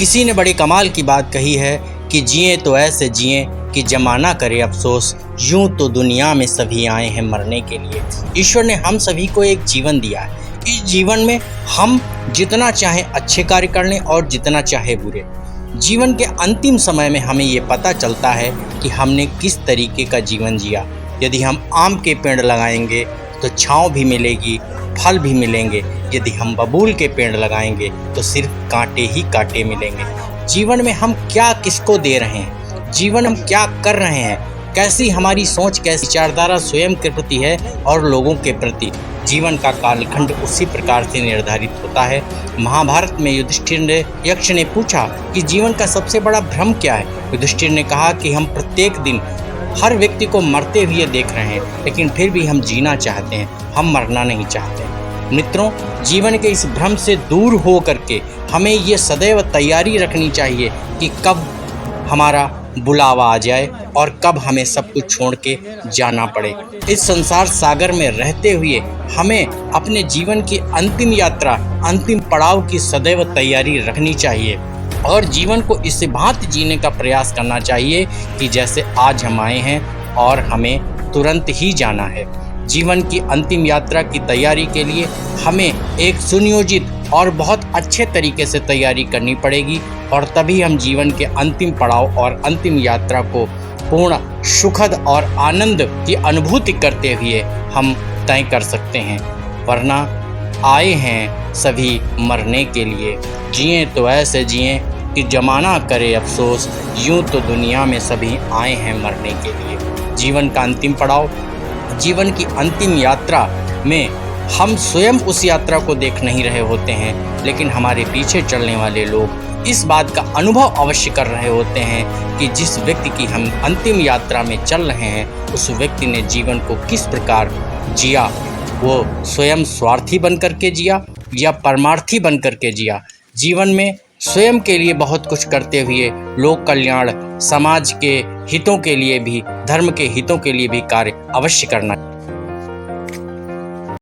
किसी ने बड़े कमाल की बात कही है कि जिए तो ऐसे जिए कि जमाना करे अफसोस, यूं तो दुनिया में सभी आए हैं मरने के लिए। ईश्वर ने हम सभी को एक जीवन दिया है। इस जीवन में हम जितना चाहे अच्छे कार्य कर लें और जितना चाहे बुरे। जीवन के अंतिम समय में हमें ये पता चलता है कि हमने किस तरीके का जीवन जिया। यदि हम आम के पेड़ लगाएंगे तो छांव भी मिलेगी, फल भी मिलेंगे। यदि हम बबूल के पेड़ लगाएंगे तो सिर्फ कांटे ही कांटे मिलेंगे। जीवन में हम क्या किसको दे रहे हैं, जीवन हम क्या कर रहे हैं, कैसी हमारी सोच, कैसी विचारधारा स्वयं के प्रति है और लोगों के प्रति, जीवन का कालखंड उसी प्रकार से निर्धारित होता है। महाभारत में युधिष्ठिर ने यक्ष ने पूछा कि जीवन का सबसे बड़ा भ्रम क्या है। युधिष्ठिर ने कहा कि हम प्रत्येक दिन हर व्यक्ति को मरते हुए देख रहे हैं, लेकिन फिर भी हम जीना चाहते हैं, हम मरना नहीं चाहते। मित्रों, जीवन के इस भ्रम से दूर हो करके हमें ये सदैव तैयारी रखनी चाहिए कि कब हमारा बुलावा आ जाए और कब हमें सब कुछ छोड़ के जाना पड़े। इस संसार सागर में रहते हुए हमें अपने जीवन की अंतिम यात्रा, अंतिम पड़ाव की सदैव तैयारी रखनी चाहिए और जीवन को इस भांति जीने का प्रयास करना चाहिए कि जैसे आज हम आए हैं और हमें तुरंत ही जाना है। जीवन की अंतिम यात्रा की तैयारी के लिए हमें एक सुनियोजित और बहुत अच्छे तरीके से तैयारी करनी पड़ेगी और तभी हम जीवन के अंतिम पड़ाव और अंतिम यात्रा को पूर्ण सुखद और आनंद की अनुभूति करते हुए हम तय कर सकते हैं। वरना आए हैं सभी मरने के लिए, जिए तो ऐसे जिए कि जमाना करे अफसोस, यूं तो दुनिया में सभी आए हैं मरने के लिए। जीवन का अंतिम पड़ाव, जीवन की अंतिम यात्रा में हम स्वयं उस यात्रा को देख नहीं रहे होते हैं, लेकिन हमारे पीछे चलने वाले लोग इस बात का अनुभव अवश्य कर रहे होते हैं कि जिस व्यक्ति की हम अंतिम यात्रा में चल रहे हैं उस व्यक्ति ने जीवन को किस प्रकार जिया। वो स्वयं स्वार्थी बन करके जिया या परमार्थी बन करके जिया। जीवन में स्वयं के लिए बहुत कुछ करते हुए लोक कल्याण, समाज के हितों के लिए भी, धर्म के हितों के लिए भी कार्य अवश्य करना।